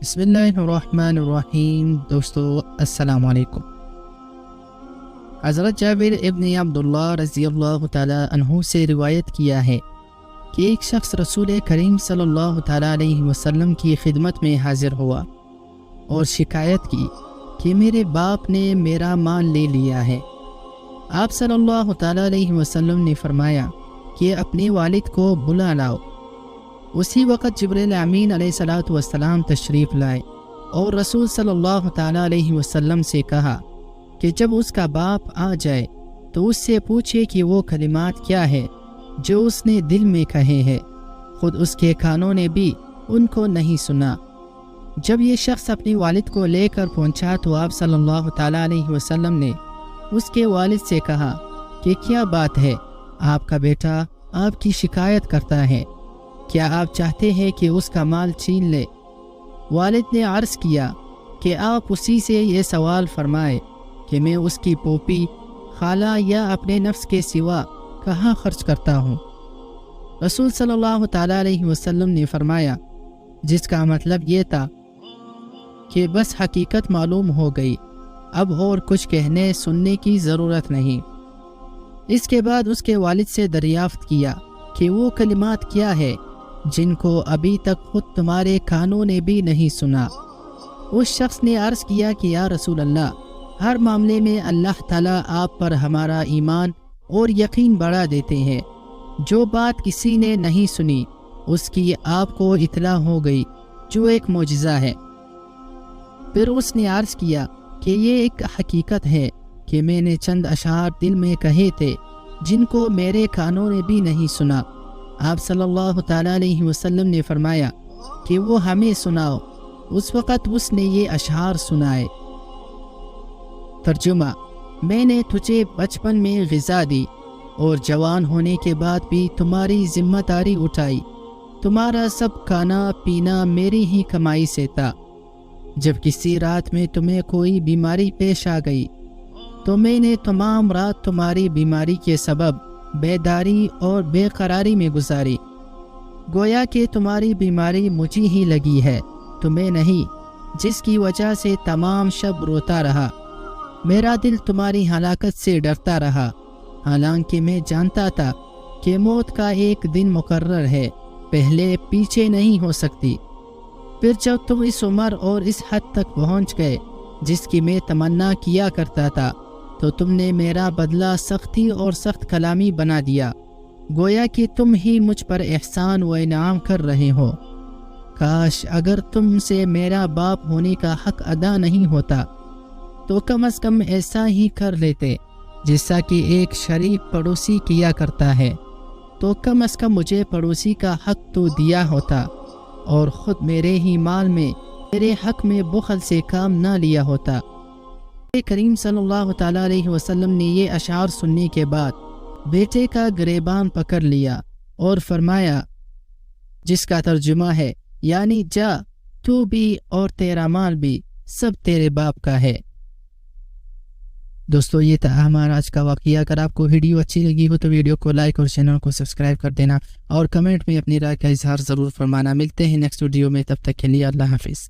بسم اللہ الرحمن الرحیم۔ دوستو السلام علیکم۔ حضرت جابر ابن عبداللہ رضی اللہ تعالیٰ عنہ سے روایت کیا ہے کہ ایک شخص رسول کریم صلی اللہ تعالیٰ علیہ وسلم کی خدمت میں حاضر ہوا اور شکایت کی کہ میرے باپ نے میرا مال لے لیا ہے۔ آپ صلی اللہ تعالیٰ علیہ وسلم نے فرمایا کہ اپنے والد کو بلا لاؤ۔ اسی وقت جبریل امین علیہ السلام تشریف لائے اور رسول صلی اللہ تعالیٰ علیہ وسلم سے کہا کہ جب اس کا باپ آ جائے تو اس سے پوچھے کہ وہ کلمات کیا ہے جو اس نے دل میں کہے ہیں، خود اس کے کانوں نے بھی ان کو نہیں سنا۔ جب یہ شخص اپنے والد کو لے کر پہنچا تو آپ صلی اللہ تعالیٰ علیہ وسلم نے اس کے والد سے کہا کہ کیا بات ہے، آپ کا بیٹا آپ کی شکایت کرتا ہے، کیا آپ چاہتے ہیں کہ اس کا مال چھین لے؟ والد نے عرض کیا کہ آپ اسی سے یہ سوال فرمائے کہ میں اس کی پوپی، خالہ یا اپنے نفس کے سوا کہاں خرچ کرتا ہوں؟ رسول صلی اللہ تعالیٰ علیہ وسلم نے فرمایا، جس کا مطلب یہ تھا کہ بس حقیقت معلوم ہو گئی، اب اور کچھ کہنے سننے کی ضرورت نہیں۔ اس کے بعد اس کے والد سے دریافت کیا کہ وہ کلمات کیا ہے جن کو ابھی تک خود تمہارے کانوں نے بھی نہیں سنا۔ اس شخص نے عرض کیا کہ یا رسول اللہ، ہر معاملے میں اللہ تعالیٰ آپ پر ہمارا ایمان اور یقین بڑھا دیتے ہیں۔ جو بات کسی نے نہیں سنی اس کی آپ کو اطلاع ہو گئی، جو ایک معجزہ ہے۔ پھر اس نے عرض کیا کہ یہ ایک حقیقت ہے کہ میں نے چند اشعار دل میں کہے تھے جن کو میرے کانوں نے بھی نہیں سنا۔ آپ صلی اللہ تعالیٰ علیہ وسلم نے فرمایا کہ وہ ہمیں سناؤ۔ اس وقت اس نے یہ اشعار سنائے۔ ترجمہ: میں نے تجھے بچپن میں غذا دی اور جوان ہونے کے بعد بھی تمہاری ذمہ داری اٹھائی۔ تمہارا سب کھانا پینا میری ہی کمائی سے تھا۔ جب کسی رات میں تمہیں کوئی بیماری پیش آ گئی تو میں نے تمام رات تمہاری بیماری کے سبب بیداری اور بے قراری میں گزاری، گویا کہ تمہاری بیماری مجھے ہی لگی ہے، تمہیں نہیں، جس کی وجہ سے تمام شب روتا رہا۔ میرا دل تمہاری ہلاکت سے ڈرتا رہا، حالانکہ میں جانتا تھا کہ موت کا ایک دن مقرر ہے، پہلے پیچھے نہیں ہو سکتی۔ پھر جب تم اس عمر اور اس حد تک پہنچ گئے جس کی میں تمنا کیا کرتا تھا تو تم نے میرا بدلہ سختی اور سخت کلامی بنا دیا، گویا کہ تم ہی مجھ پر احسان و انعام کر رہے ہو۔ کاش اگر تم سے میرا باپ ہونے کا حق ادا نہیں ہوتا تو کم از کم ایسا ہی کر لیتے جیسا کہ ایک شریف پڑوسی کیا کرتا ہے، تو کم از کم مجھے پڑوسی کا حق تو دیا ہوتا اور خود میرے ہی مال میں میرے حق میں بخل سے کام نہ لیا ہوتا۔ کریم صلی اللہ تعالیٰ علیہ وسلم نے یہ اشعار سننے کے بعد بیٹے کا گریبان پکڑ لیا اور فرمایا، جس کا ترجمہ ہے یعنی جا، تو بھی اور تیرا مال بھی سب تیرے باپ کا ہے۔ دوستو یہ تھا ہمارا آج کا واقعہ۔ اگر آپ کو ویڈیو اچھی لگی ہو تو ویڈیو کو لائک اور چینل کو سبسکرائب کر دینا اور کمنٹ میں اپنی رائے کا اظہار ضرور فرمانا۔ ملتے ہیں نیکسٹ ویڈیو میں، تب تک کے لیے اللہ حافظ۔